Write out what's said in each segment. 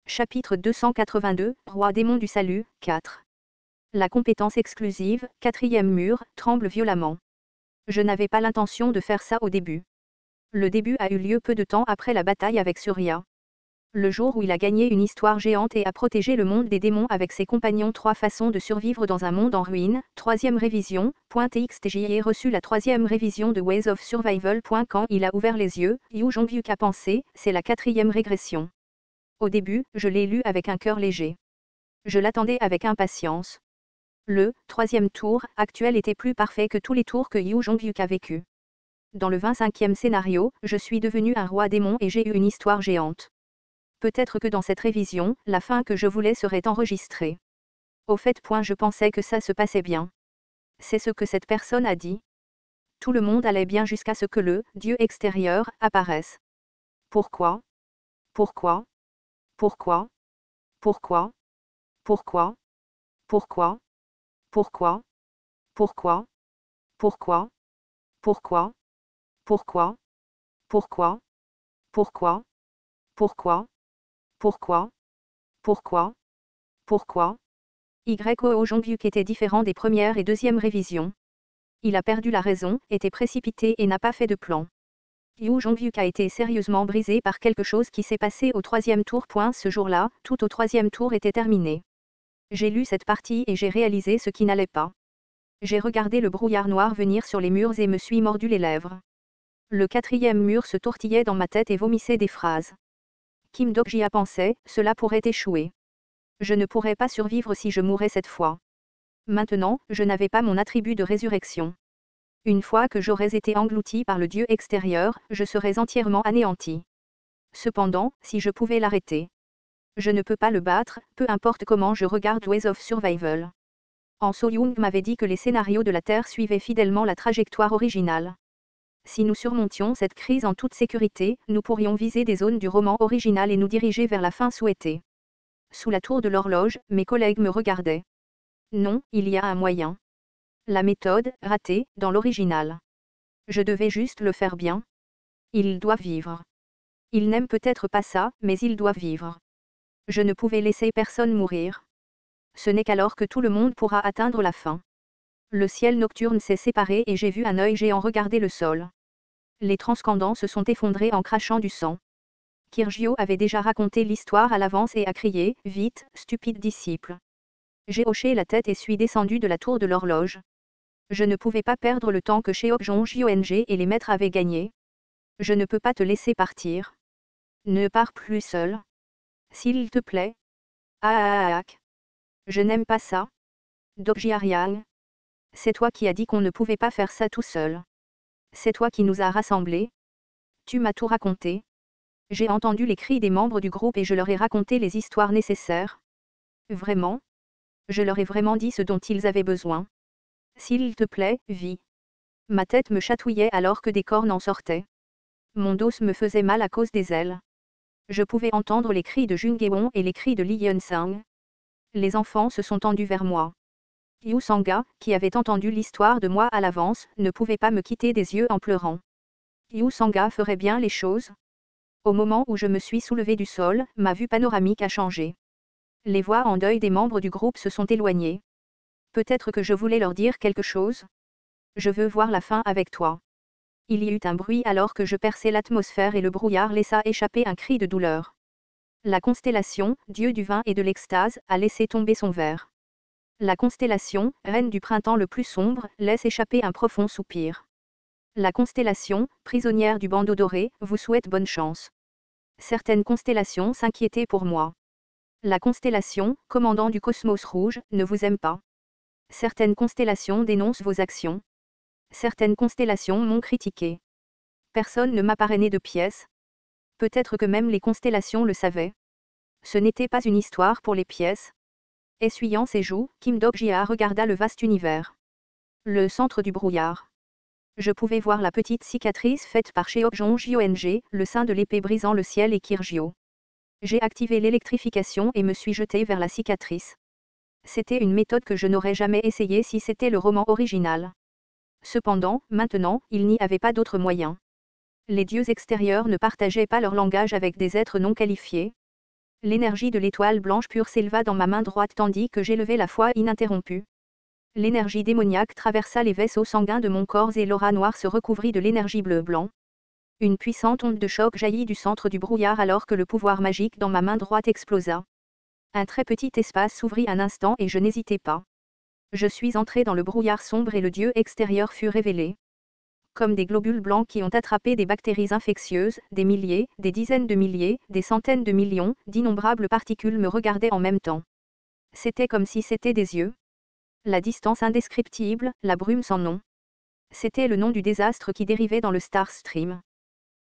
Chapitre 282, Roi démon du salut, 4. La compétence exclusive, quatrième mur, tremble violemment. Je n'avais pas l'intention de faire ça au début. Le début a eu lieu peu de temps après la bataille avec Surya. Le jour où il a gagné une histoire géante et a protégé le monde des démons avec ses compagnons. 3 façons de survivre dans un monde en ruine. Troisième révision. .txt J'ai reçu la troisième révision de Ways of Survival. Quand il a ouvert les yeux, Yu Jongyuk a pensé, c'est la quatrième régression. Au début, je l'ai lu avec un cœur léger. Je l'attendais avec impatience. Le troisième tour actuel était plus parfait que tous les tours que Yu Jongyuk a vécu. Dans le 25e scénario, je suis devenu un roi démon et j'ai eu une histoire géante. Peut-être que dans cette révision, la fin que je voulais serait enregistrée. Au fait, je pensais que ça se passait bien. C'est ce que cette personne a dit. Tout le monde allait bien jusqu'à ce que le Dieu extérieur apparaisse. Pourquoi? Pourquoi? Pourquoi? Pourquoi? Pourquoi? Pourquoi? Pourquoi? Pourquoi? Pourquoi? Pourquoi? Pourquoi? Pourquoi? Pourquoi? Pourquoi? Pourquoi? Pourquoi? Pourquoi? Yu Jongyuk était différent des premières et deuxièmes révisions. Il a perdu la raison, était précipité et n'a pas fait de plan. Yu Jongyuk a été sérieusement brisé par quelque chose qui s'est passé au troisième tour. Ce jour-là, tout au troisième tour était terminé. J'ai lu cette partie et j'ai réalisé ce qui n'allait pas. J'ai regardé le brouillard noir venir sur les murs et me suis mordu les lèvres. Le quatrième mur se tortillait dans ma tête et vomissait des phrases. Kim Dok-jia pensait, cela pourrait échouer. Je ne pourrais pas survivre si je mourais cette fois. Maintenant, je n'avais pas mon attribut de résurrection. Une fois que j'aurais été englouti par le Dieu extérieur, je serais entièrement anéanti. Cependant, si je pouvais l'arrêter. Je ne peux pas le battre, peu importe comment je regarde Ways of Survival. Han So-young m'avait dit que les scénarios de la Terre suivaient fidèlement la trajectoire originale. Si nous surmontions cette crise en toute sécurité, nous pourrions viser des zones du roman original et nous diriger vers la fin souhaitée. Sous la tour de l'horloge, mes collègues me regardaient. Non, il y a un moyen. La méthode, ratée, dans l'original. Je devais juste le faire bien. Il doit vivre. Il n'aime peut-être pas ça, mais il doit vivre. Je ne pouvais laisser personne mourir. Ce n'est qu'alors que tout le monde pourra atteindre la fin. Le ciel nocturne s'est séparé et j'ai vu un œil géant regarder le sol. Les transcendants se sont effondrés en crachant du sang. Kirgyo avait déjà raconté l'histoire à l'avance et a crié, « Vite, stupide disciple !» J'ai hoché la tête et suis descendu de la tour de l'horloge. Je ne pouvais pas perdre le temps que Cheokjong et les maîtres avaient gagné. Je ne peux pas te laisser partir. Ne pars plus seul. S'il te plaît. Je n'aime pas ça. Dok-jia. C'est toi qui as dit qu'on ne pouvait pas faire ça tout seul. C'est toi qui nous as rassemblés. Tu m'as tout raconté. J'ai entendu les cris des membres du groupe et je leur ai raconté les histoires nécessaires. Vraiment? Je leur ai vraiment dit ce dont ils avaient besoin. S'il te plaît, vis. Ma tête me chatouillait alors que des cornes en sortaient. Mon dos me faisait mal à cause des ailes. Je pouvais entendre les cris de Jungeon et les cris de Lee Yeon-sang. Les enfants se sont tendus vers moi. Yu Sanga, qui avait entendu l'histoire de moi à l'avance, ne pouvait pas me quitter des yeux en pleurant. Yu Sanga ferait bien les choses. Au moment où je me suis soulevé du sol, ma vue panoramique a changé. Les voix en deuil des membres du groupe se sont éloignées. Peut-être que je voulais leur dire quelque chose. Je veux voir la fin avec toi. Il y eut un bruit alors que je perçais l'atmosphère et le brouillard laissa échapper un cri de douleur. La constellation, dieu du vin et de l'extase, a laissé tomber son verre. La constellation, reine du printemps le plus sombre, laisse échapper un profond soupir. La constellation, prisonnière du bandeau doré, vous souhaite bonne chance. Certaines constellations s'inquiétaient pour moi. La constellation, commandant du cosmos rouge, ne vous aime pas. Certaines constellations dénoncent vos actions. Certaines constellations m'ont critiqué. Personne ne m'a parrainé de pièces. Peut-être que même les constellations le savaient. Ce n'était pas une histoire pour les pièces. Essuyant ses joues, Kim Dok-jia regarda le vaste univers. Le centre du brouillard. Je pouvais voir la petite cicatrice faite par Cheokjong, le sein de l'épée brisant le ciel et Kirgyo. J'ai activé l'électrification et me suis jeté vers la cicatrice. C'était une méthode que je n'aurais jamais essayée si c'était le roman original. Cependant, maintenant, il n'y avait pas d'autre moyen. Les dieux extérieurs ne partageaient pas leur langage avec des êtres non qualifiés. L'énergie de l'étoile blanche pure s'éleva dans ma main droite tandis que j'élevais la foi ininterrompue. L'énergie démoniaque traversa les vaisseaux sanguins de mon corps et l'aura noire se recouvrit de l'énergie bleu-blanc. Une puissante onde de choc jaillit du centre du brouillard alors que le pouvoir magique dans ma main droite explosa. Un très petit espace s'ouvrit un instant et je n'hésitais pas. Je suis entré dans le brouillard sombre et le dieu extérieur fut révélé. Comme des globules blancs qui ont attrapé des bactéries infectieuses, des milliers, des dizaines de milliers, des centaines de millions, d'innombrables particules me regardaient en même temps. C'était comme si c'était des yeux. La distance indescriptible, la brume sans nom. C'était le nom du désastre qui dérivait dans le Star Stream.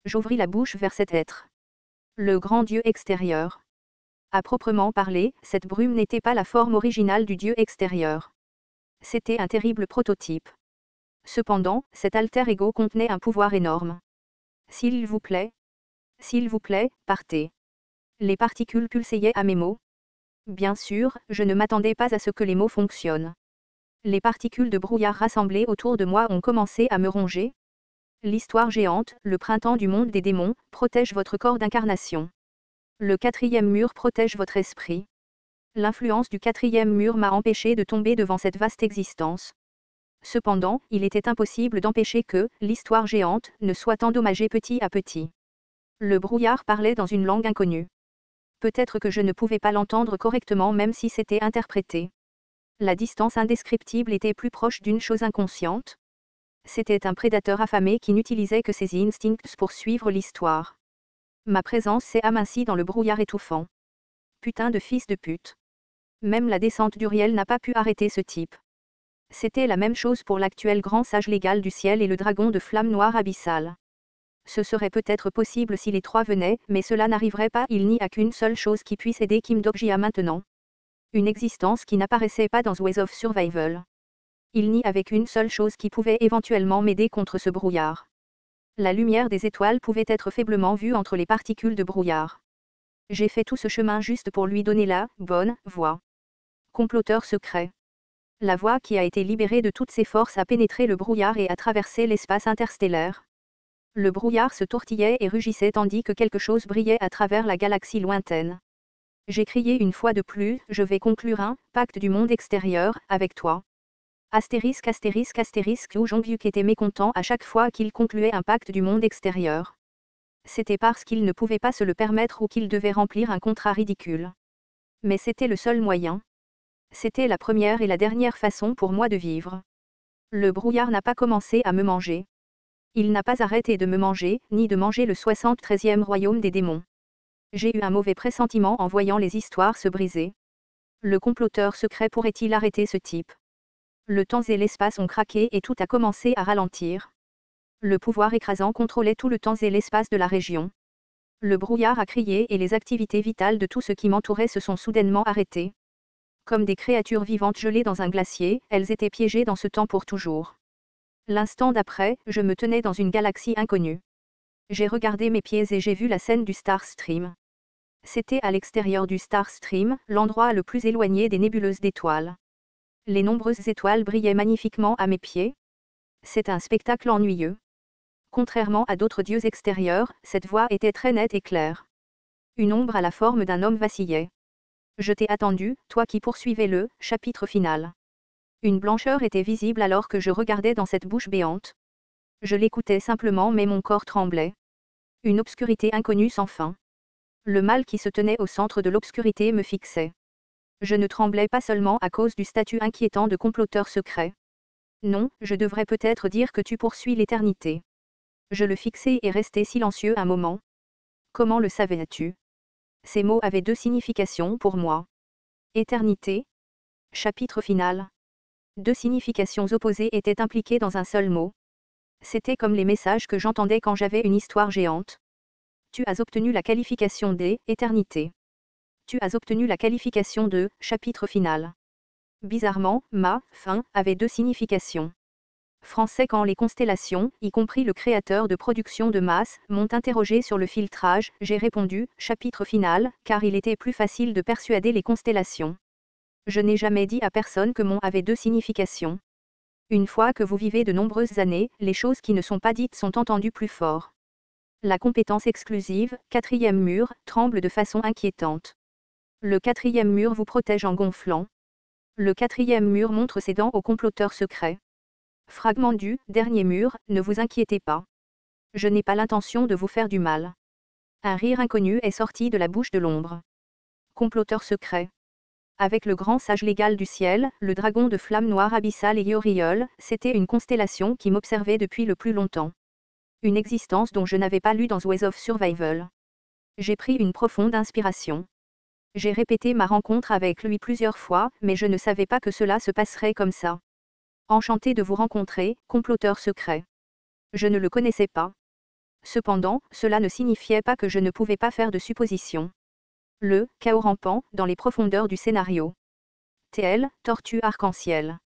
J'ouvris la bouche vers cet être. Le grand dieu extérieur. À proprement parler, cette brume n'était pas la forme originale du dieu extérieur. C'était un terrible prototype. Cependant, cet alter ego contenait un pouvoir énorme. S'il vous plaît, partez. Les particules pulsaient à mes mots. Bien sûr, je ne m'attendais pas à ce que les mots fonctionnent. Les particules de brouillard rassemblées autour de moi ont commencé à me ronger. L'histoire géante, le printemps du monde des démons, protège votre corps d'incarnation. Le 4e mur protège votre esprit. L'influence du 4e mur m'a empêché de tomber devant cette vaste existence. Cependant, il était impossible d'empêcher que, l'histoire géante, ne soit endommagée petit à petit. Le brouillard parlait dans une langue inconnue. Peut-être que je ne pouvais pas l'entendre correctement même si c'était interprété. La distance indescriptible était plus proche d'une chose inconsciente. C'était un prédateur affamé qui n'utilisait que ses instincts pour suivre l'histoire. Ma présence s'est amincie dans le brouillard étouffant. Putain de fils de pute. Même la descente d'Uriel n'a pas pu arrêter ce type. C'était la même chose pour l'actuel grand sage légal du ciel et le dragon de flamme noire abyssale. Ce serait peut-être possible si les trois venaient, mais cela n'arriverait pas. Il n'y a qu'une seule chose qui puisse aider Kim Dok-jia maintenant. Une existence qui n'apparaissait pas dans Ways of Survival. Il n'y avait qu'une seule chose qui pouvait éventuellement m'aider contre ce brouillard. La lumière des étoiles pouvait être faiblement vue entre les particules de brouillard. J'ai fait tout ce chemin juste pour lui donner la bonne voie. Comploteur secret. La voie qui a été libérée de toutes ses forces a pénétré le brouillard et a traversé l'espace interstellaire. Le brouillard se tortillait et rugissait tandis que quelque chose brillait à travers la galaxie lointaine. J'ai crié une fois de plus, je vais conclure un pacte du monde extérieur avec toi. Astérisque astérisque astérisque où Jong-Hyuk était mécontent à chaque fois qu'il concluait un pacte du monde extérieur. C'était parce qu'il ne pouvait pas se le permettre ou qu'il devait remplir un contrat ridicule. Mais c'était le seul moyen. C'était la première et la dernière façon pour moi de vivre. Le brouillard n'a pas commencé à me manger. Il n'a pas arrêté de me manger, ni de manger le 73e royaume des démons. J'ai eu un mauvais pressentiment en voyant les histoires se briser. Le comploteur secret pourrait-il arrêter ce type? Le temps et l'espace ont craqué et tout a commencé à ralentir. Le pouvoir écrasant contrôlait tout le temps et l'espace de la région. Le brouillard a crié et les activités vitales de tout ce qui m'entourait se sont soudainement arrêtées. Comme des créatures vivantes gelées dans un glacier, elles étaient piégées dans ce temps pour toujours. L'instant d'après, je me tenais dans une galaxie inconnue. J'ai regardé mes pieds et j'ai vu la scène du Star Stream. C'était à l'extérieur du Star Stream, l'endroit le plus éloigné des nébuleuses d'étoiles. Les nombreuses étoiles brillaient magnifiquement à mes pieds. C'est un spectacle ennuyeux. Contrairement à d'autres dieux extérieurs, cette voie était très nette et claire. Une ombre à la forme d'un homme vacillait. Je t'ai attendu, toi qui poursuivais le chapitre final. Une blancheur était visible alors que je regardais dans cette bouche béante. Je l'écoutais simplement mais mon corps tremblait. Une obscurité inconnue sans fin. Le mal qui se tenait au centre de l'obscurité me fixait. Je ne tremblais pas seulement à cause du statut inquiétant de comploteur secret. Non, je devrais peut-être dire que tu poursuis l'éternité. Je le fixai et restai silencieux un moment. Comment le savais-tu? Ces mots avaient deux significations pour moi. Éternité. Chapitre final. Deux significations opposées étaient impliquées dans un seul mot. C'était comme les messages que j'entendais quand j'avais une histoire géante. Tu as obtenu la qualification d', éternité. Tu as obtenu la qualification de, chapitre final. Bizarrement, ma, fin, avait deux significations. Français quand les constellations, y compris le créateur de production de masse, m'ont interrogé sur le filtrage, j'ai répondu, chapitre final, car il était plus facile de persuader les constellations. Je n'ai jamais dit à personne que mon avait deux significations. Une fois que vous vivez de nombreuses années, les choses qui ne sont pas dites sont entendues plus fort. La compétence exclusive, 4e mur, tremble de façon inquiétante. Le quatrième mur vous protège en gonflant. Le quatrième mur montre ses dents au comploteur secret. Fragment du dernier mur, ne vous inquiétez pas. Je n'ai pas l'intention de vous faire du mal. Un rire inconnu est sorti de la bouche de l'ombre. Comploteur secret. Avec le grand sage légal du ciel, le dragon de flamme noire abyssale et Yoriol, c'était une constellation qui m'observait depuis le plus longtemps. Une existence dont je n'avais pas lu dans Ways of Survival. J'ai pris une profonde inspiration. J'ai répété ma rencontre avec lui plusieurs fois, mais je ne savais pas que cela se passerait comme ça. Enchanté de vous rencontrer, comploteur secret. Je ne le connaissais pas. Cependant, cela ne signifiait pas que je ne pouvais pas faire de suppositions. Le chaos rampant dans les profondeurs du scénario. TL, tortue arc-en-ciel.